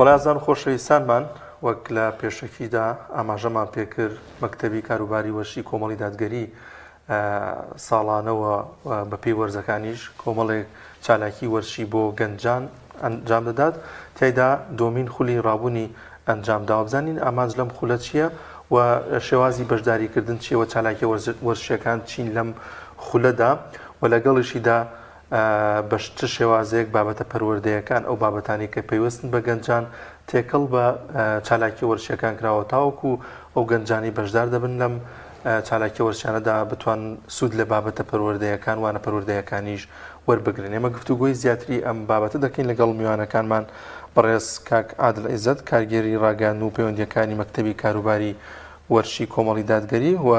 بەڵازان خۆشەویستانمان وەک لە پێشەکیدا ئاماژەمان پێکرد مەکتەبی کاروباری وەرشی کۆمەڵی دادگەری ساڵانەوە بەپێی وەرزەکانیش کۆمەڵێک چالاکی وەرشی بۆ گەنجان ئەنجام دەدات تیایدا دۆمین خولی ڕابوونی ئەنجامداوە بزانین ئامانج لەم خولە چییە و شێوازی بەشداریکردن چیەوە چالاکی وەرشیەکان چین لەم خولەدا و لەگەڵیشیدا بەشت شێوازەیەک بابەتە پەروەردەیەکان ئەو بابەتانی کە پێویستن بە گەنجان تێکەڵ بە چالاکی وەرشیەکان کراوە تاوەکو ئەو گەنجانی بەشدار دەبن لەم چالاکی وەرشیانەدا بتوان سوود لە بابەتە پەروەردەیەکان وانە پەروەردەیەکانیش وەربگرن. ئێمە گفتوگۆی زیاتری ئەم بابەتە دەکەین لەگەڵ میوانەکانمان بەڕێز کاک عادل عیزەت کارگێری ڕاگەاندن و پەیوەندیەکانی مەکتەبی کاروباری وەرشی کۆمەڵی دادگەری و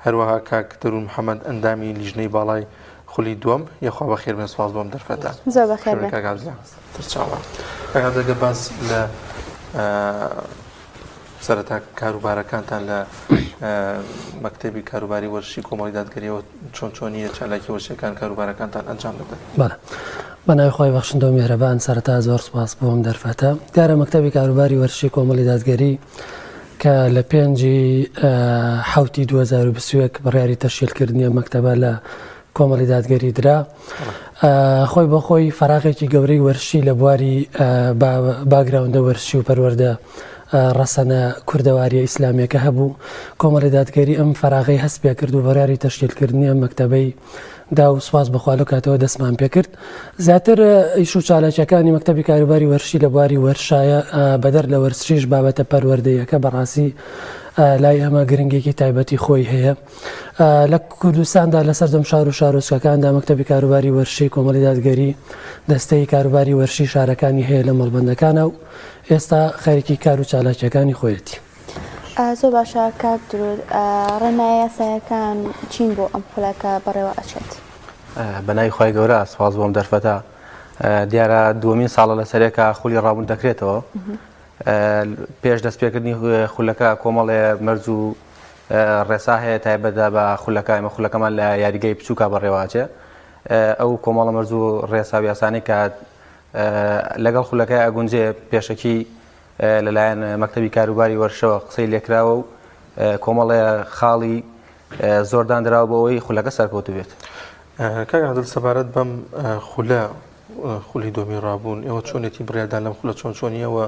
هەروەها کاک دەرون محەممەد ئەندامی لیژنەی باڵای خولی دووەم یەخوا بەخێر بێن سواز بۆم دەرفەتە دەگە باس لە سەرەتا کاروبارەکانتان لە مەکتەبی کاروباری وەرشی کۆمەڵی دادگەریەوە چۆنیە چالاکی وەرشیەکان کاروبارەکانتان ئەنجام دەدەن. بەناوی خۆی بەخشندە و میهرەبان سەرەتا زۆر سپاس بۆم دەرفەتە. دیارە مەکتەبی کاروباری وەرشی کۆمەڵی دادگەری کە لە 5/7/2021 بڕیاری تەشکیلکردنی مەکتەبە لە کۆمەڵی دادگەری درا خۆی بە خۆی فەراغێکی گەورەی وەرشی لە بواری باگراوندە وەرشی و پەروەردە ڕەسەنە کوردەواریە ئیسلامیەکە هەبوو کۆمەڵی دادگەری ئەم فەراغەی هەست پێ کرد و بەڕیاری تەشکیلکردنی ئەم مەکتەبەی دا و سواز بەخوا لەو کاتەوە دەستمان پێ کرد. زیاتر ئیش و چالاکیەکانی مەکتەبی کاروباری وەرشی لە بواری وەرشایە بەدەر لە وەرزشیش بابەتە پەروەردەیەکە بەڕاستی لای ئەمە گرنگێکی تایبەتی خۆی هەیە. لە کوردستاندا لەسەر دەم شار و شارۆچکەکاندا مەکتەبی کاروباری وەرشی کۆمەڵی دادگەری دەستەی کاروباری وەرشی شارەکانی هەیە لە مەڵبەندەکانە و ئێستا خەریکی کار و چالاکیەکانی خۆیەتی. زۆر باشە کاک درود ڕێنمای یاساییەکان چین بۆ ئەم خولەکە بەڕێوە ئەچێت. بەناوی خۆی گەورە سواز بۆم دەرفەتە. دیارە دووەمین ساڵە لەسەرێکە خولی ڕابوون دەکرێتەوە. پێش دەستپێکردنی خولەکە کۆمەڵێ مەرج و ڕێسا هەیە تایبەتدا بە خولەکە ئێمە خولەکەمان لە یاریگەی بچووکە بەڕێواچێ ئەو کۆمەڵە مەرج و ڕێسا و یاسانی کە لەگەڵ خولەکەی ئەگونجێ پێشەکی لەلایەن مەکتەبی کاروباری وەرشەوە قسەی لێکراوە و کۆمەڵێ خاڵی زۆردان دراوە بۆ ئەوەی خولەکە سەرکەوتو بێت. کاک عادل سەبارەت بەم خولە خولی دۆمی ڕابوون ئێوە چۆنێتی بڕیاردان لەم خولە چۆنیەوە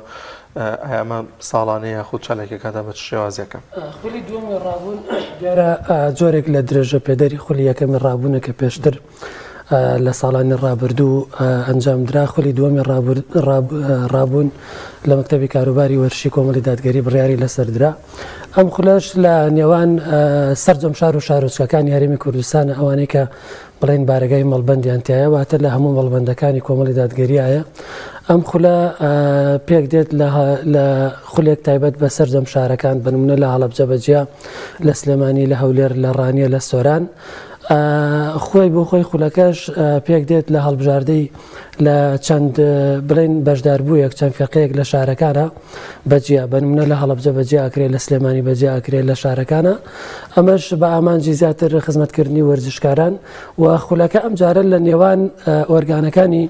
ئەمە ساڵانەیە خود چالێکەکەدا بە شێوازەکە. خولی دووەمی ڕابوون دیارە جۆرێک لە درێژە پێدەری خولی یەکەمی ڕابوونە کە پێشتر لە ساڵانی ڕابردوو ئەنجام درا. خولی دووەمی ڕابوون لە مەکتەبی کاروباری وەرشی کۆمەڵی دادگەری بڕیاری لەسەردرا. ئەم خولەش لە نێوان سەرجەم شار و شارۆچکەکانی هەرێمی کوردستانە ئەوانەی کە بڵێن بارگای مەڵبەندیان تایە واتە لە هەموو مەڵبەندەکانی کۆمەڵی دادگەریایە. ئەم خولە پێک دێت لە خولێک تایبەت بە سەرجەم شارەکان بنمونە لە هەڵەبجە بەجیا لە سلێمانی لە هەولێر لە ڕانیە لە سۆران خۆی بۆ خۆی خولەکەش پێک دێت لە هەڵبژاردەی لە چەند بڵێن بەشداربوویەک چەند فێقەیەک لە شارەکانە بەجیا بنمونە لە هەڵەبجە بەجیا ئەکرێت لە سلێمانی بەجیا ئەکرێت لە شارەکانە ئەمەش بە ئامانجی زیاتر خزمەتکردنی وەرزشکاران و خولەکە ئەم جارە لە نێوان ئۆرگانەکانی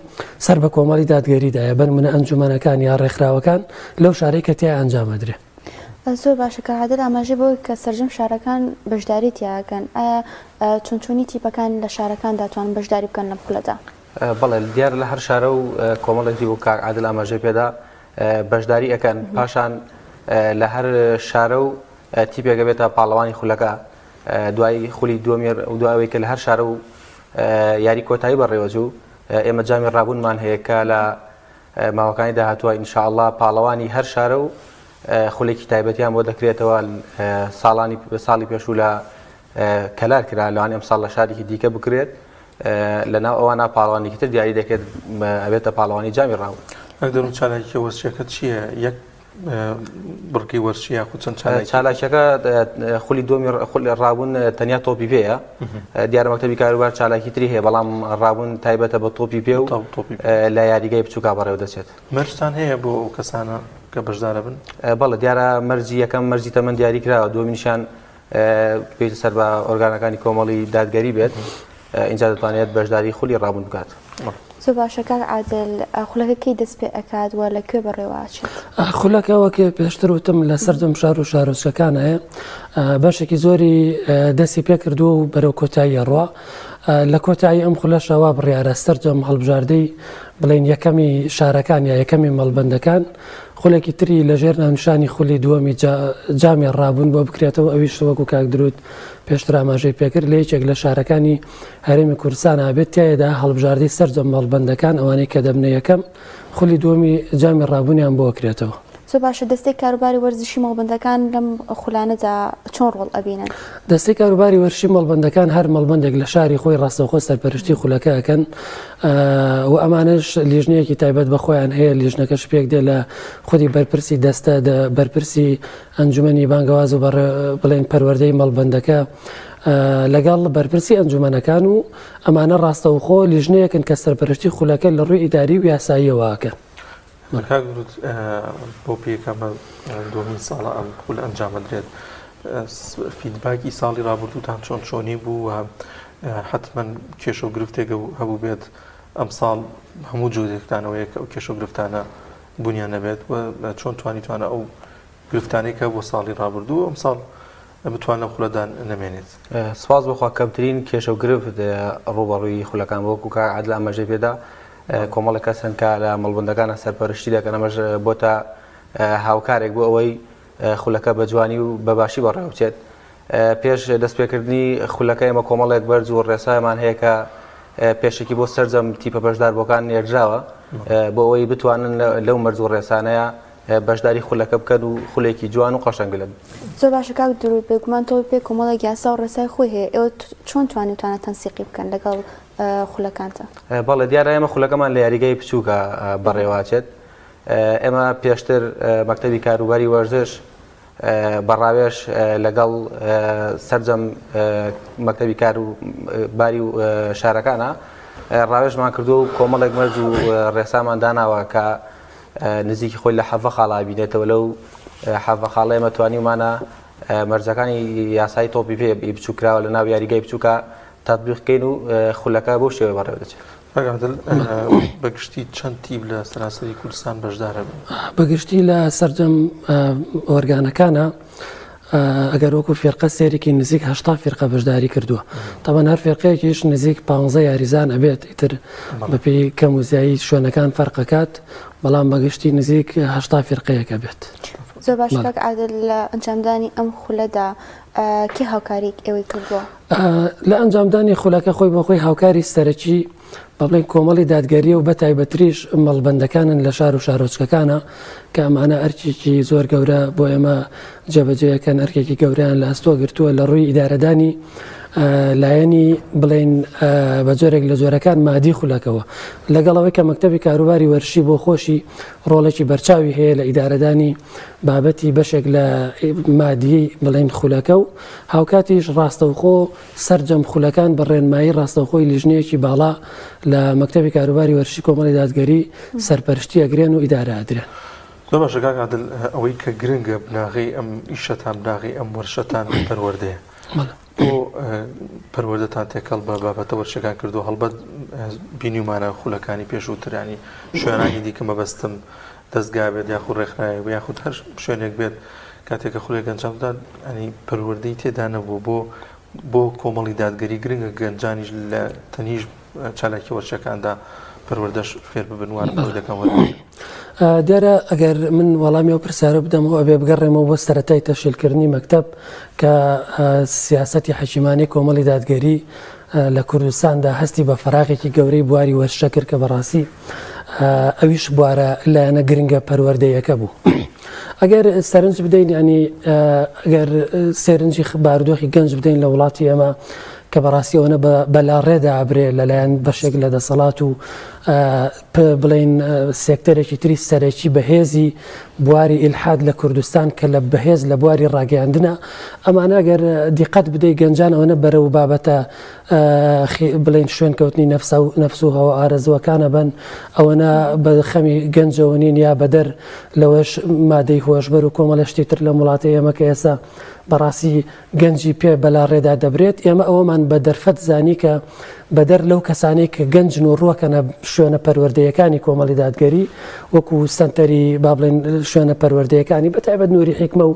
سەر بە کۆمەڵی دادگەریدایە بنمونە ئەنجومەنەکان یا ڕێکخراوەکان لەو شارەی کە تیا ئەنجامەدرێت. زۆر باشە کە عادل ئاماژەی بۆ کە سەرجەم شارەکان بەشداری تیاکەن ئایا چۆنچۆنی تیپەکان لە شارەکان داتوانن بەشداری بکەن لەم خولەدا؟ بەڵێ دیار لە هەر شارە و کۆمەڵێکی بۆ کاک عادل ئاماژەی پێدا بەشداری ئەەکەن پاشان لە هەر شارە و تیپێکە بێتە پاڵەوانی خولەکە دوای خولی دووەمی و دوایەوەی کە لە هەر شارە و یاری کۆتایی بەڕێوەجوو ئێمە جامی ڕابوونمان هەیە کە لە ماوەکانی داهاتووە ئینشاءالله پاڵەوانی هەر شارە و خولێکی تایبەتیان بۆ دەکرێتەوە ساڵی پێشوو لە کەلار کرا لەوان ئەم ساڵ لە شارێکی دیکە بکرێت لەناو ئەوانە پاڵەوانێکی تر دیاری دەکرێت ئەبێتە پاڵەوانی جامی ڕابوون. دەرون چالاکی وەرشیەکە چییە؟ یەک بڕکی وەرشیە خو چەند چالاکیەکە خولی دووەمی ڕابوون تەنیا تۆپی پێیە دیارە مەکتەبی کاروبار چالاکی تری هەیە بەڵام ڕابوون تایبەتە بە تۆپی پێ و لە یاریگای بچووکا بەڕێوە دەچێت. مەرجتان هەیە بۆ ئەو کەسانە کە بەشدارە بن؟ بەڵێ دیارە مەرجی یەکەم مەرجی تەمەند دیاری کراوە دووەمینیشان پێویستە سەر بە ئۆرگانەکانی کۆمەڵی دادگەری بێت اینجا دەتوانێت بەشداری خولی ڕابوون بکات. زۆر باشە کاک عادل خولەکەی دەست پێ ئەکات وە لەکوێ بەڕێوەچێت خولەکەوەکە پێشتر وتم لە سەردەم شار و شارۆچکەکانە بەشێکی زۆری دەستی پێ کردووە و بەرەو کۆتایی ڕوا لە کۆتایی ئەم خولەشەوە بڕیارە سەرجەم هەڵبژاردەی بڵین یەکەمی شارەکان یا یەکەمی مەڵبەندەکان خولێکی تری لەژێر ناونشانی خولی دووەمی جامی ڕابوون بۆ بکرێتەوە ئەویش وەکو کاک درود پێشتر ئاماژەی پێکرد لە یەکێک لە شارەکانی هەرێمی کوردستان ئابێت تایەدا هەڵبژاردەی سەرجەم مەڵبەندەکان ئەوانەی کە دەبنە یەکەم خولی دووەمی جامی ڕابوونیان بۆ بکرێتەوە. زۆر باشە دەستەی کاروباری وەرزشی مەڵبەندەکان لەم خولانەدا چۆن ڕۆڵ ئەبینن؟ دەستەی کاروباری وەرشی مەڵبەندەکان هەر مەڵبەندێک لە شاری خۆی ڕاستەوخۆ سەرپەرشتی خولەکە ئەکەن و ئەمانش لیژنەیەکی تایبەت بە خۆیان هەیە لیژنەکەش پێک دێ لە خودی بەرپرسی دەستە بەرپرسی ئەنجومەنی بانگەواز و بڵێن پەروەردەی مەڵبەندەکە لەگەڵ بەرپرسی ئەنجومەنەکان و ئەمانە ڕاستەوخۆ لیژنەیەکن کە سەرپەرشتی خولەکە لە ڕووی ئیداری و یاساییەوەکەن. بۆ پێکەمە دومین ساڵە ئەم خول ئەنجامەدرێت فیدباکی ساڵی ڕابردووتان چۆنی بوو و حتمما کێشە و گرفتێک هەبوو بێت ئەم ساڵ هەموو جۆدێکتانەوەی ئەو کێشە و گرفتانە بوونیان نەبێت و چۆن توانیتوانە ئەو گرفتانەی کە بۆ ساڵی ڕابردوو ئەم ساڵ بتوان لەم خولەدان نەمێنێت. سپاس بخوا کەمترین کێشە و گرفت ڕوبەڕووی خولەکان بۆ کاک عادل ئاماژەی پێدا کۆمەڵی کەسن کە لە مەڵبەندەکانە سەرپەرشتی دەکەن ئەمەش بۆتە هاوکارێک بۆ ئەوەی خولەکە بە جوانی و بەباشی بەڕێوە بچێت. پێش دەستپێکردنی خولەکە ئێمە کۆمەڵێک بەرز و ڕێسایمان هەیە کە پێشێکی بۆ سەرجەم تیپە بەشداربووەکان نێردراوە بۆ ئەوەی بتوانن لەو مەرج و ڕێسانەیە بەشداری خولەکە بکەن و خولێکی جوان و قەشەنگ بێت. زۆر باشە کاک درود بێگومان تۆ پێ کۆمەڵێک یاسا و ڕێسای خۆی هەیە ئێوە چۆن توانیتوانە تەنسیقی بکەن لەگەڵ خولەکانتە؟ بەڵێ دیارە ئێمە خولەکەمان لە یاریگای بچووکە بەڕێواچێت. ئێمە پێشتر مەکتەبی کاروباری وەرزش بەڕاوێش لەگەڵ سەرجەم مەکتەبی کاروباری و شارەکانە ڕاوێژمان کردو و کۆمەڵێک مەرج و ڕێسامان داناوە کە نزیکی خۆی لە حەڤە خاڵا بینێتەوە لەو حەڤە خاڵە ئێمە توانیمانە مەرجەکانی یاسای تۆپی پێ بچووکراوە لە ناو یاریگای بچووکە تاتبیقکەین و خولەکە بۆ شێوە بەڕێوە دەچێت. بەگشتی چەند تیب لە سەراسەری کوردستان بەشدارە بەگشتی لە سەرجەم ئۆرگانەکانە ئەگەر وەکو فێرقە سێرێکی نزیک 80 فێرقە بەشداری کردووە تاوان هەر فێرقەیەکیش نزیک 15 یاریزان ئەبێت ئیتر بەپێی کەم وزایی شوێنەکان فەرقەکات بەڵام بەگشتی نزیک 80 فێرقەیەکە بێت. زۆر باش کاک عادل لە ئەنجامدانی ئەم خولەدا کێ هاوکاری ئێوەی کردووە؟ لە ئەنجامدانی خولەکە خۆی بە خۆی هاوکاری سەرەکی بەڵێن کۆمەڵی دادگەریە و بەتایبەتریش مەڵبەندەکانن لە شار و شارۆچکەکانە کە ئەمانە ئەرکێکی زۆر گەورە بۆ ئێمە جێبەجێیەکەن ئەرکێکی گەوریان لە ئەستۆ گرتووە لە ڕووی ئیدارەدانی لایەنی بڵێن بە جۆرێک لە جۆرەکان مادی خولەکەوە لەگەڵەوەی کە مەکتەبی کاروباری وەرشی بۆ خۆشی ڕۆڵێکی بەرچاوی هەیە لە ئیدارەدانی بابەتی بەشێک لە مادی بڵێن خولەکە و هاوکاتیش ڕاستەوخۆ سەرجەم خولەکان بە ڕێنمایی ڕاستەوخۆی لیژنەیەکی باڵا لە مەکتەبی کاروباری وەرشی کۆمەڵی دادگەری سەرپەرشتی ئەگرێن و ئیدارە ئەدرێن. زۆر باشە کاک عادل ئەوەی کە گرنگە بناغی ئەم ئیشەتان بناغی ئەم وەرشەتان پەروەردەیە بۆ پەروەردەتان تێکەڵ بە بابەتە وەرشەکان کردو هەڵبەت بینیمانە خولەکانی پێشووترانی شوێنانی دیکە مەبەستم دەستگا بێت یاخود ڕێکخراوی یاخود هەر شوێنێک بێت کاتێکە خولێک گەنجامدان ئەنی پەروەردەی تێدا نەبوو بۆ کۆمەڵی دادگەری گرنگە گەنجانیش لە تەنیش چالاکی وەرشەکاندا پەروەردەش فێر ببنوان دەکەم دیارە ئەگەر من وەڵامی ئەو پرسیارە بدەمەوە ئەبێ بگەڕێمەوە بۆ سەرەتای تەشکیلکردنی مەکتەب کە سیاسەتی حەکیمانی کۆمەڵی دادگەری لە کوردستاندا هەستی بە فەراغێکی گەورەی بواری وەرشە کرد کە بەڕاستی ئەویش بوارە لایەنە گرنگە پەروەردەیەکە بوو. ئەگەر سەرنج بدەین ینی ئەگەر سێرنجی بارودۆخی گەنج بدەین لە وڵاتی ئێمە کە بەڕاستی ئەوەنە بەلاڕێدا ئابرێ لەلایەن بەشێک لە دەسەڵات و بڵین سێکتەرێکی تری سەرەکی بەهێزی بواری ئیلحاد لە کوردستان کە لە بەهێز لە بواری ڕاگەیاندنە ئەمانە ئەگەر دیقەت بدەی گەنجان ئەوەنە بەرەو بابەتە بڵین شوێنکەوتنی نەفس و هەوە ئارەزوەکانە بن ئەوەنە بە خەمی گەنجەوە نین یا بەدەر لەوەش مادەی هۆشبەر و کۆمەڵەشتی تر لە وڵاتی ئێمە کە ئێستا بەڕاستی گەنجی پێ بەلاڕێدا دەبرێت ئێمە ئەوەمان بە دەرفەت زانی کە بەدەر لەو کەسانی کە گەنجن و ڕووەکەنە شوێنە پەروەردەیەەکانی کۆمەڵی دادگەری وەکو سنتەری با بڵێن شوێنە پەروەردەیەەکانی بەتایبەت نووری حیکمە و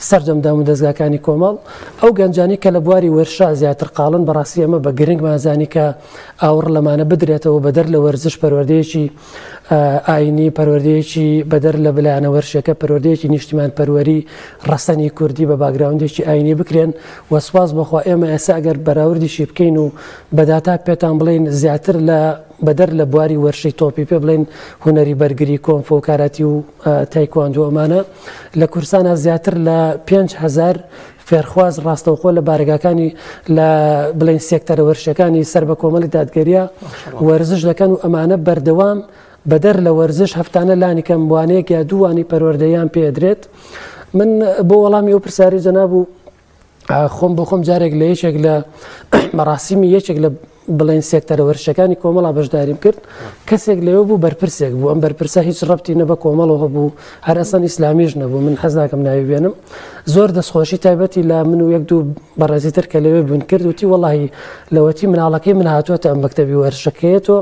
سەرجەمدام و دەستگاکانی کۆمەڵ ئەو گەنجانی کە لە بواری وەرشا زیاتر قاڵن بەڕاستی ئەمە بە گرنگ مازانی کە ئاور لەمانە بدرێتەوە بەدەر لە وەرزش پەروەردەیەکی ئاینی پەروەردەیەکی بەدەر لە بلایەنە وەرشەکە پەروەردەیەکی نیشتیمان پەروەری ڕەسەنی کوردی بە باگراوندێکی ئاینی بکرێن وەسواس بەخوا ئێمە ئێستا ئەگەر بەراوردیشی بکەین و بەداتا پێتان بڵێن زیاتر لە بەدەر لە بواری وەرشەی تۆپی پێ بڵێن هوەری بەرگری کۆنفۆ و کاراتی و تایکواندۆ ئەمانە لە کورسانە زیاتر لە 5,000 فێرخواز ڕاستەوخۆ لە بارگاکانی لە بڵێن سێکتەرە وەرشەکانی سەر بە کۆمەڵی دادگەریە وەرزش دەکەن و ئەمانە بەردەوام بەدەر لە وەرزش هەفتانە لانیکەم وانەیەک یا دووانی پەروەردەیان پێدرێت من بۆ وەڵامی ئەو پرسیاری جەنابوو خۆم بۆ خۆم جارێک لە یەکێک لە مەراسیمی یەکێک لە بڵێن سێکتەرە وەرشەکانی کۆمەڵا بەشداریم کرد کەسێک لەوە بوو بەرپرسێک بوو ئەم بەرپرسە هیچ ڕەبتی نە بە کۆمەڵەوە بوو هەر ئەسەن ئیسلامیش نەبوو من حەز ناکەم ناوی بێنم زۆر دەستخۆشی تایبەتی لە من و یەک دوو بەڕێزیتر کە لەوێ بوون کرد وتی وەڵاهی لەوەتی مناڵەکەی من هاتووەتە ئەم مەکتەبی وەرشەکەیەتەوە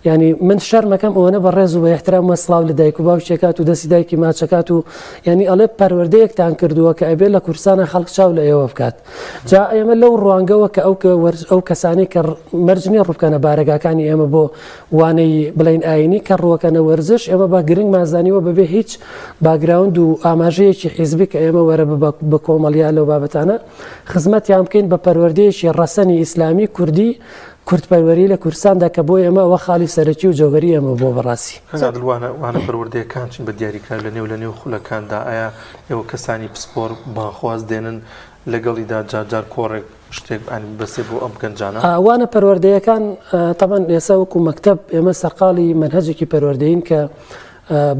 ینی من شەرمەکەم ئەوەنە بەڕێز و بە احترام و سڵاو لە دایک و باوکێکات و دەستی دایکی ماچەکات و ینی ئەڵێ پەروەردەیەکتان کردووە کە ئەبێ لە کورسانە خەڵک چاو لە ئێوە بکات جا ئێمە لەو ڕوانگەوە کە ئەو کەسانی کە مەرجنی ڕووبکەنە بارگاکانی ئێمە بۆ وانەی بڵین ئاینی کە ڕووەکەنە وەرزش ئێمە با گرنگ مازانیوە بەبێ هیچ باگراوند و ئاماژەیەکی حیزبی کە ئێمە وەرە بە کۆمەڵیا لەو بابەتانە خزمەتیان بکەین بە پەروەردەیەکی ڕەسەنی ئیسلامی کوردی کورتپەروەری لە کورساندا کە بۆ ئێمە وە خاڵی سەرەکی و جۆگەری ئەمە بۆ بەڕاستی وانە پەروەردەیەکان چین بە دیاریکرا لە نێو خولەکاندا ئایا ئێوە کەسانی پسپۆر بانخواز دێنن لەگەڵیدا جار کۆڕێک شتێک بەسێ بۆ ئەم گەنجانە وانە پەروەردەیەکان تەبەن ئێستا وەکو مەکتەب ئێمە سەرقاڵی منهەجێکی پەروەردەین کە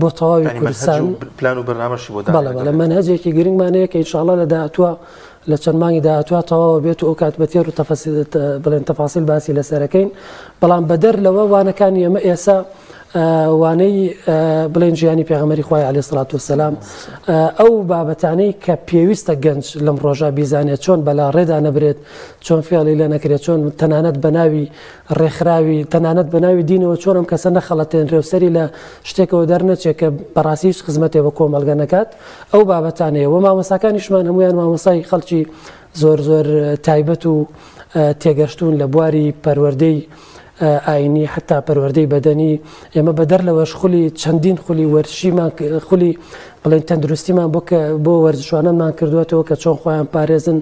بۆ تەواوی کوردستان پلان و بەرنامەشی بۆ بەڵێ منهەجێکی گرنگمانەیە کە ئینشاءڵڵا لە داهاتووە لە چەند مانگی داهاتووە تەواوە بێت و ئەو کات بەتێر و بڵێن تەفاسیل باسی لەسەرەکەین بەڵام بەدەر لەوە وانەکانی ئێمە ئێستا وانەی بڵێن ژیانی پێغەمبەری خوای عەلەیهی سڵات وسەلام ئەو بابەتانەی کە پێویستە گەنج لەم ڕۆژە بیزانێت چۆن بەلا ڕێدا نەبرێت چۆن فێڵی لە نەکرێت چۆن تەنانەت بە ناوی ڕێکخراوی تەنانەت بە ناوی دینەوە چۆن ئەم کەسە نەخەڵەتێنرێ و سەری لە شتێکەوە دەرنەچێت کە بەڕاستی هیچ خزمەتێ بە کۆمەڵگە نەکات ئەو بابەتانەیە و مامۆستاکانیشمان هەمویان مامۆستای خەڵکی زۆر تایبەت و تێگەشتون لە بواری پەروەردەی ئاینی حتا پەروەردەی بەدەنی ئێمە بەدەر لەوەش خولی چەندین خولی وەرشیمان خولی بڵێن تەندروستیمان بۆ وەرزشوانەمان کردوێتەوە کە چۆن خۆیان پارێزن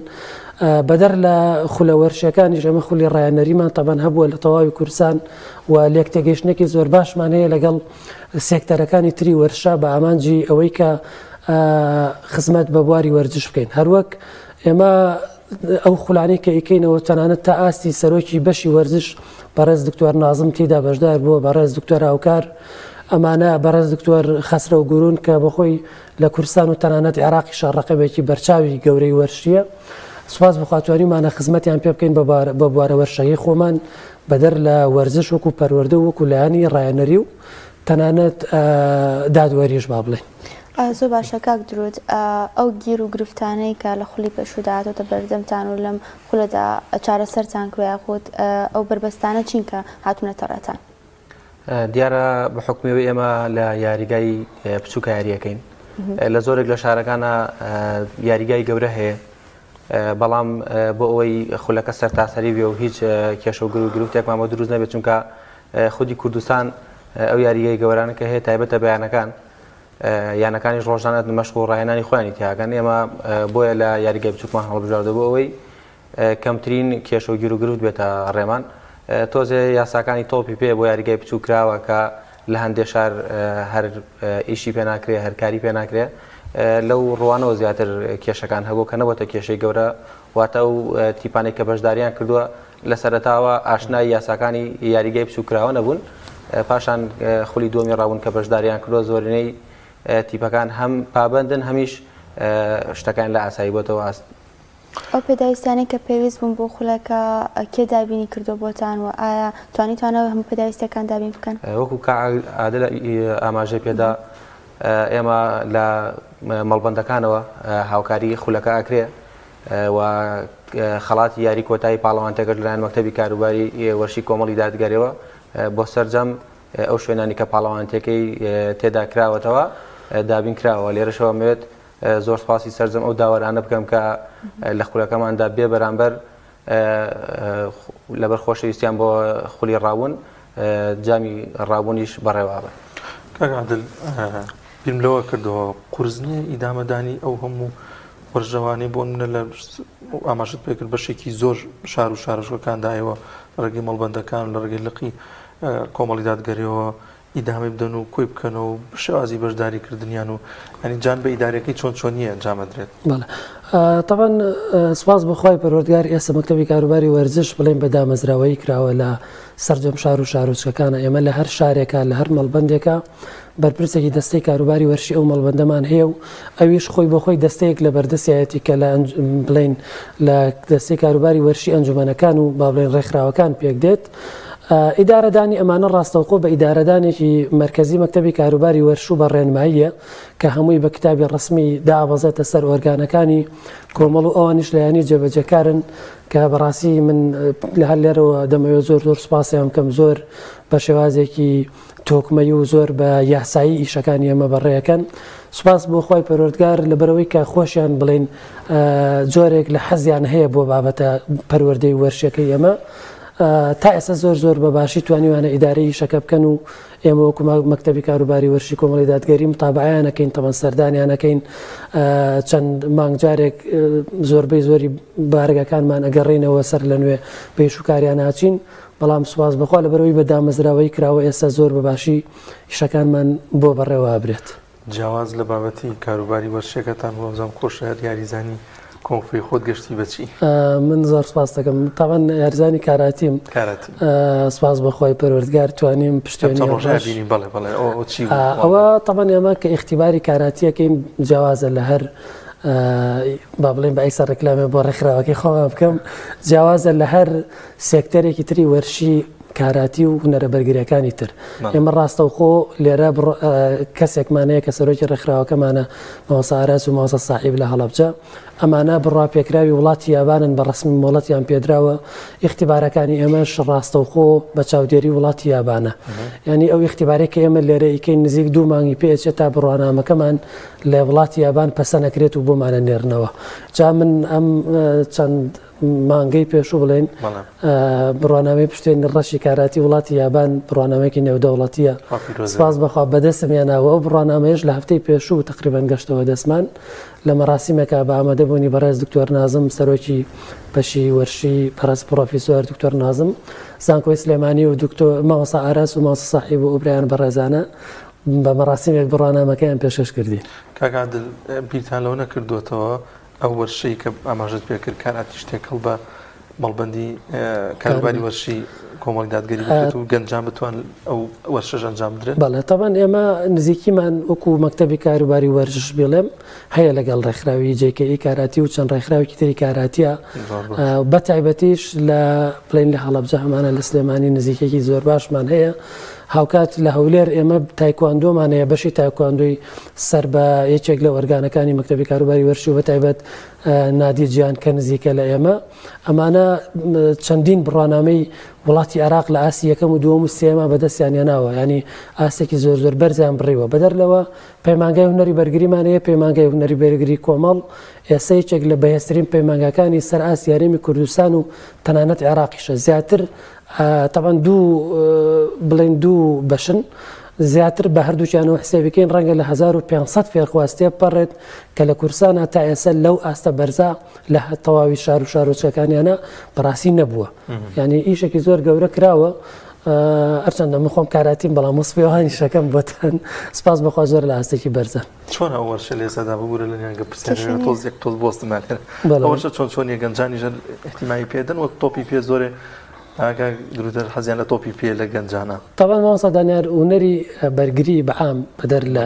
بەدەر لە خولە وەرشەکانی ئێمە خولی ڕایەنەریمان تەبەن هەبووە لە تەواوی کورسان و لێک تێگەیشتنێکی زۆر باشمان هەیە لەگەڵ سێکتەرەکانی تری وەرشە بە ئامانجی ئەوەی کە خزمەت بە بواری وەرزش بکەین هەروەک ئێمە ئەو خولانەی کە ئیکەینەوە تەنانەت تا ئاستی سەرۆکی بەشی وەرزش بەڕێز دکتۆر نازم تێدا بەشدار بووە بەڕێز دکتۆر هاوکار ئەمانە بەڕێز دکتۆر خەسرە و گورون کە بەخۆی لە کوردستان و تەنانەت عێراقی شەڕەقەبێکی بەرچاوی گەورەی وەرشیە سوپاس بخواتوانیمانە خزمەتیان پێ بکەین بە بوارە وەرشەیی خۆمان بەدەر لە وەرزش وەکو پەروەردە وەکو لایانی ڕایەنەری و تەنانەت دادوەریش با بڵێن زۆر باشە کاک درود ئەو گیر و گرفتانەی کە لە خولی پێشوداهاتۆتە بەردەمتان و لەم خولەدا چارەسەرتان کروای خۆت ئەو بربەستانە چین کە هاتوونەتە ڕێتان دیارە بە حکمیەوەی ئێمە لە یاریگای بچووکە یاریەکەین لە زۆرێک لە شارەکانە یاریگای گەورە هەیە بەڵام بۆ ئەوەی خولەکە سەرتاسەری بێ و هیچ کێشە و گرفتێکمان بۆ دروست نەبێت چونکە خودی کوردستان ئەو یاریگای گەورانە کە هەیە تایبەتە بەیانەکان یانەکانی ڕۆژانە مەشق و ڕاهێنانی خۆیانی تیاگەن ئێمە بۆیە لە یاریگای بچووکمان هەڵبژاردە بۆ ئەوەی کەمترین کێشە و گرفت بێتە ڕێمان تۆزێ یاساکانی تۆپی پێ بۆ یاریگای بچوو کراوە کە لە هەندێک شار هەر ئیشی پێ ناکرێ هەرکاری پێ ناکرێ لەو ڕوانەوە زیاتر کێشەکان هەبوو کە نەبووە کێشەی گەورە واتە و تیپانێک کە بەشداریان کردووە لە سەرەتاوە ئاشنای یاساکانی یاریگای بچوو کراوە نەبوون پاشان خولی دووەمی ڕاون کە بەشداریان کردووە زۆرینەی تیپەکان هەم پابندن هەمیش شتەکان لە ئاسایی بۆتەوە ئاست ئەو پێداویستانی کە پێویست بوون بۆ خولەکە کێ دابینی کردو بۆتان و ئایا توانیتوانەوە هەموو پێداویستەکان دابین بکەن وەکو عادل ئاماژەی پێدا ئێمە لە مەڵبەندەکانەوە هاوکاری خولەکە ئاکرێ و خەڵاتی یاری کۆتایی پاڵەوانتەکەش لەلایەن مەکتەبی کاروباری وەرشی کۆمەڵی دادگەرەوە بۆ سەرجەم ئەو شوێنانی کە پاڵەوانتەکەی تێدا کراوەتەوە دابین کراوە لێرەشەوە مێت زۆر سپاسی سەرجەم ئەو داوەرانە بکەم کە لە خولەکەماندا بێ بەرامبەر لەبەر خۆشەویستیان بۆ خولی ڕاوون جامی ڕابوونیش بەڕێوابە. کاک عادل بیم لەوە کردەوە قورزنیە ئیدامەدانی ئەو هەموو وەرژەوانی بۆ منە لە ئاماژت پێکرد بەشێکی زۆر شار و شارەشەکاندایەوە ڕێگەی مەڵبەندەکان لە ڕێگەی لقی کۆمەڵی دادگەریەوە ئیدامەی بدەن و کۆی بکەنەوە و شێوازی بەشداریکردنیان و ئەنی جان بە ئیدارەکەی چۆن چۆنیە ئەنجامەدرێت. طبعا سپاس بەخوای پەروەردگار ئێستا مەکتەبی کاروباری وەرزش بڵێن بە دامەزراوەی کراوە لە سەرجەم شار و شارۆچکەکانە ئێمە لە هەر شارێکە لە هەر مەڵبەندێکە بەرپرسێکی دەستەی کاروباری وەرشی ئەو مەڵبەندەمان هەیە و ئەویش خۆی بۆ خۆی دەستەیەک لە بەردەستایەتی کە لە بڵێن لە دەستەی کاروباری وەرشی ئەنجومەنەکان و با بڵێن ڕێکخراوەکان پێک دێت. ئیدارەدانی ئەمانە ڕاستەوخۆ بە ئیدارەدانێکی مرکزی مەکتەبی کاروباری وەرش و بە ڕێنماییە کە هەمووی بە کتابی ڕسمی دابەزێتە سەر ئۆرگانەکانی کۆمەڵ و ئەوانیش لایانی جێبەجەکارن کە بەڕاستی من لە هەر لێرەوە دەمەوێت زۆر سوپاسیان بکەم زۆر بە شێوازێکی تۆکمەی و زۆر بە یاسایی ئیشەکانی ئێمە بەڕێەکەن. سوپاس بۆ خۆی پەروەردگار لەبەرەوەی کە خۆشیان بڵێن جۆرێک لە حەزیان هەیە بۆ بابەتە پەروەردەی وەرشەکەی ئێمە تا ئێستا زۆر بە باشی توانیوانە ئیدارەی شەکە بکەن و ئێمە وەکو مەکتەبی کاروباری وەرشی کۆمەڵی دادگەری متابعەیانەکەین تەمەن سەردانیانەکەین چەند مانگجارێک زۆربەی زۆری بارگەکانمان ئەگەڕێنەوە سەر لە نوێ پێش و کاریان ناچین. بەڵام سوپاس بەخوا لەبەرەوەی بە دامەزراوەی کراوە ئێستا زۆر بە باشی شەکانمان بۆ بەڕێوە ئەبرێت. جیاواز لە بابەتی کاروباری وەرشەکەتان وەزام خۆشە یاریزانی کۆنفی خۆت گەشتی بچی؟ من زۆر سپاس دەکەم تاوان یاریزانی کاراتیم سپاس بەخوای پەروەردگار توانیم پشتێنی ئەوە تاوان ئێمە کە ئیختیباری کاراتیەکەین جیاوازە لە هەر با بڵێن بە ئەیسا ڕێکلامێ بۆ ڕێکخراوەکەی خۆمان بکەم جیاوازە لە هەر سێکتەرێکی تری وەرشی کاراتی و هونەرە بەرگریەکانی تر. ئێمە ڕاستەوخۆ لێرە کەسێکمانەیە کە سەرۆکی ڕێکخراوەکەمانە مامۆستا ئاراس و مامۆستا ساحیب لە هەڵەبجە ئەمانە بڕاپێکراوی وڵاتی یابانن بە ڕسمی مۆڵەتیان پێدراوە. ئیختیبارەکانی ئێمەش ڕاستەوخۆ بە چاودێری وڵاتی یابانە. ینی ئەو ئیختیبارێک کە ئێمە لێرە ئیکەین نزیک 2 مانگی پێچێت تا بڕوانامەکەمان لە وڵاتی یابان پەسە نەکرێت و بۆمانە نێرنەوە. جا من ئەم چەند مانگەی پێشوو بڵێن بڕوانامەی پشتێن ڕەشی کاراتی وڵاتی یابان بڕوانامەیەکی نێودەوڵەتیە سپاس بەخوا بەدەستمیاناوە و بڕوانامەیەش لە هەفتەی پێشوو تقریبان گەشتەوە دەستمان لە مەراسیمێکە بە ئامادەبوونی بەڕێز دکتۆر نازم سەرۆکی پەشی وەرشی پەرست پرۆفیسۆر دکتۆر نازم زانکۆی سلێمانی و دکتۆر مامۆستا ئاراس و مامۆستا ساحیب و ئوبرایان بەڕێزانە بە مەراسیمێک بڕوانامەکەیان پێشکەش کردی. کاک عادل بیرتان لەوە نەکردوێتەوە ئەو وەرشەی کە ئاماژەت پێکرد کاراتی شتێکەڵ بە مەڵبەندی کاروباری وەرشی کۆمەڵی دادگەری بکرێت و گەنجان بتوان ئەو وەرشەش ئەنجام بدرێت؟ بەڵێ تەبەن ئێمە نزیکیمان وەکو مەکتەبی کاروباری وەرزش بڵێم هەیە لەگەڵ ڕێکخراوی جێکەی کاراتی و چەند ڕێکخراوێکی تری کاراتیە بە تایبەتیش لە بڵێن لە هەڵەبجە هەمانە لە سلێمانی نزیکێکی زۆر باشمان هەیە. هاوکات لە هەولێر ئێمە تایکواندۆمانەیە بەشی تایکواندۆی سەر بە یەکێک لە ئۆرگانەکانی مەکتەبی کاروباری وەرشی و بە تایبەت نادی جیان کە نزیکە لە ئێمە ئەمانە چەندین بڕوانامەی وڵاتی عێراق لە ئاسی یەکەم و دووەم و سێمە بەدەستیان هێناوە ینی ئاسێکی زۆر بەرزیان بڕیوە بەدەرلەوە پەیمانگای هونەری بەرگریمانەیە پەیمانگای هونەری بەرگری کۆمەڵ ئێستا یەکێک لە بەهێزترین پەیمانگاکانی سەر ئاسی یاریمی کوردستان و تەنانەت عێراقیشە زیاتر طبعا بڵێن دوو بەشن زیاتر بە هەردووچیانەوە حسێبیکەین ڕەنگە لە 1500 فێرخواستێ بپەڕێت کە لە کورسانە تا ئێستا لەو ئاستە بەرزا لە تەواوی شار و شارۆچەکانیانە بەڕاستی نەبووە. ینی ئیشێکی زۆر گەورە کراوە هەرچەندە من خۆم کاراتیم بەڵام وەسفیەوەهانی شەکەم بۆتان سپاس بەخوا زۆر لە ئاستێکی بەرزە. چۆن ئەو وەرشە لێسەدا ببوورە لە نێوان پرسیارە تۆزێک تۆز بۆستمان وەرشە چۆن گەنجانی ژەر احتیمایی پێدەن وەک تۆپی پێ زۆرێ ئاگا درودەر حەزیان لە تۆپی پێ لە گەنجانە. تاوان مامۆستا دانیار هونەری بەرگری بەعام بەدەر لە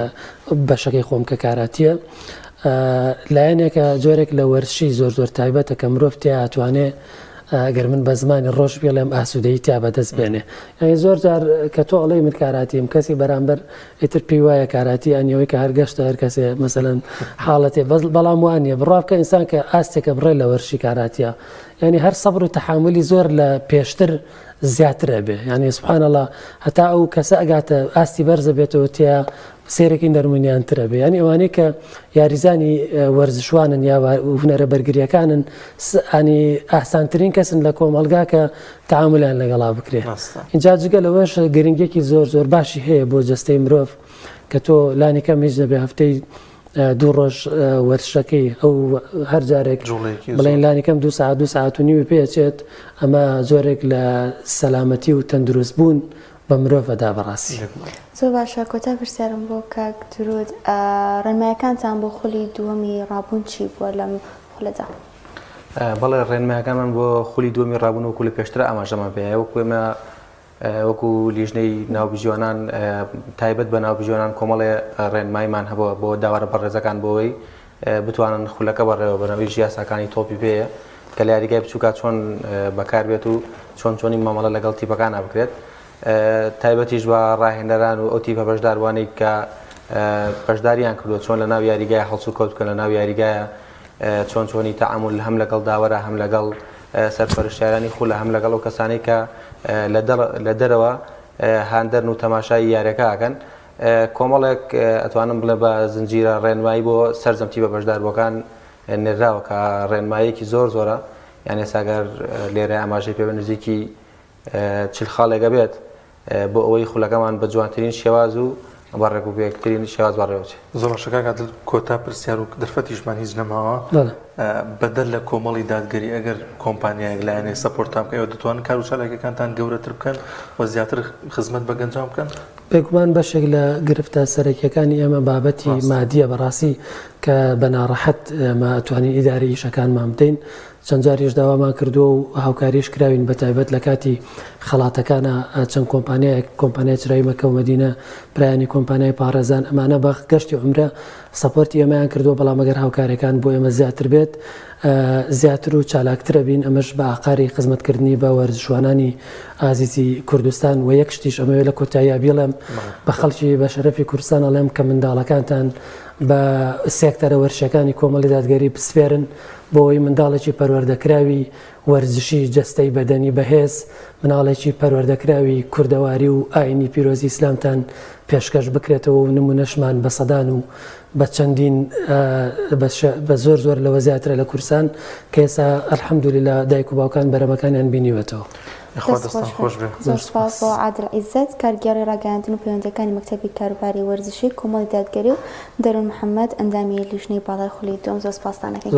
بەشەکەی خۆم کە کاراتیە لایەنێکە جۆرێک لە وەرشی زۆر تایبەتە کە مرۆڤ تێ ئەتوانێت ئەگەر من بە زمانی ڕۆژ بێڵێم ئاسوودەی تا بەدەست بێنێ یعنی زۆر جار کە تۆ ئەڵێ من کاراتیم کەسی بەرامبەر ئیتر پێی وایە کاراتی ئەنیەوەی کە هەرگەشتە هەر کەسێ مەسەلەن حاڵەتێ بەڵام وانە بڕابکە ئینسان کە ئاستێکە بڕێ لە وەرشی کاراتیە ینی هەر سەبر و تەحملی زۆر لە پێشتر زیاترە بێ ینی سبحان الله هەتا ئەو کەسە ئەگاتە ئاستی بەرزە بێتەوە تیا سێرەی نەرمونیانترە بێ ینی ئەوانەی کە یاریزانی وەرزشوانن یا هونەرە بەرگریەکانن ئەنی ئاسانترین کەسن لە کۆمەلگا کە تعاملیان لەگەڵا بکرێ اینجا جگە لەوەش گرنگێکی زۆر باشی هەیە بۆ جەستەی مرۆڤ کە تۆ لانی کەم هیچ دەبێ هەفتەی 2 ڕۆژ وەرشەکەی ئەو هەر جارێک بڵێن لانی کەم 2 ساعت و نیوی پێچێت ئەمە زۆرێک لە سەلامەتی و تەندروست بوون بە مرۆڤەدا بەڕاستی. زۆر باشە کۆتا پرسیارم بۆ کاک درود ڕێنمایەکانتان بۆ خولی دووەمی ڕابوون چی بووە لەم خولەدا؟ بەڵێ ڕێنمایەکانمان بۆ خولی دووەمی ڕابوون و کولی پێشترە ئاماژەمان پێ وەکو ئێمە وەکو لیژنەی ناوبژیوانان تایبەت بە ناوبژیوانان کۆمەڵێ ڕێنمایمان هەبووە بۆ داوارە بەڕێزەکان بۆەوەی بتوانن خولەکە بەڕێوە بەنەوەی ژیاسەکانی تۆپی پێەیە کە لە یاریگای بچووکە چۆن بەکار بێت و چۆنی مامەڵە لەگەڵ تیپەکان بکرێت تایبەتیش بە ڕاهێنەران و ئەو تیپە بەشداروانەی کە بەشداریان کردووە چۆن لە ناو یاریگای هەڵسو کەوت بکەن لە ناو یاریگایە چۆنی تەعامل هەم لەگەڵ داوەرە هەم لەگەڵ سەرپەرشتیارانی خولە هەم لەگەڵ ئەو کەسانەی کە لە دەرەوە هاندەرن و تەماشای یاریەکەکەن کۆمەڵێک ئەتوانم بڵێ بە زنجیرە ڕێنمایی بۆ سەرجەمتی بە بەشداربووەکان نێراوە کە ڕێنمایەکی زۆرە یانێ ساگەر لێرە ئاماژەی پێ بە نزیکی 40 خاڵێکە بێت بۆ ئەوەی خولەکەمان بە جوانترین شێواز و بەڕێک و بێکترین شێواز بەڕێوەچێ. زۆر شەکە کۆتا پرسیار و دەرفەتیشمان هیچ نەماوە بەدەر لە کۆمەڵی دادگەری ئەگەر کۆمپانیایەک لایەنێ سەپۆرتان بکەن دەتوانن کار و چالاکیەکانتان گەورەتر بکەن و زیاتر خزمەت بە گەنجان بکەن. بێگومان بەشێک لە گرفتە سەرەکیەکانی ئێمە بابەتی مادیە بەڕاستی کە بە ناڕەحەت ئەتوانین ئیداری ئیشەکانمان بدەین چەند جاریش داوامان کردو و هاوکاریش کراوین بە تایبەت لە کاتی خەڵاتەکانە چەند کۆمپانیای چرای مەکە و مەدینە پرایانی کۆمپانیای پارێزان ئەمانە بە گەشتی عومرە سەپۆرتی ئێمەیان کردووە بەڵام ئەگەر هاوکارەکان بۆ ئێمە زیاتر بێت زیاتر و چالاکترە بین ئەمەش بە ئاقاری خزمەتکردنی بە وەرزشوانانی ئازیزی کوردستان و یەک شتیش ئەمەوێت لە کۆتاییە بیڵێم بە خەڵکی بە شەرەفی کوردستان ئەڵێم کە منداڵەکانتان بە سێکتەرە وەرشەکانی کۆمەڵی دادگەری بسپێرن بۆی منداڵێکی پەروەردەکراوی وەرزشی جەستەی بەدەنی بەهێز مناڵێکی پەروەردەکراوی کوردەواری و ئاینی پیرۆزی ئیسلامتان پێشکەش بکرێتەوە و نمونەشمان بە سەدان و بە چەندین بە زۆر لەوە زیاترە لە کورسان کە ئێستا ئەلحەمدولیلا دایک و باوکان بەرەمەکانیان بینیوەتەوە. زۆر سپاس بۆ عادل عیزەت کارگێڕی ڕاگەاندن و پەیوەندیەکانی مەکتەبی کاروباری وەرزشی کۆمەڵی دادگەری و دەرون محەممەد ئەندامی لیژنەی باڵای خولی دوم زۆر سپاسدانەکەی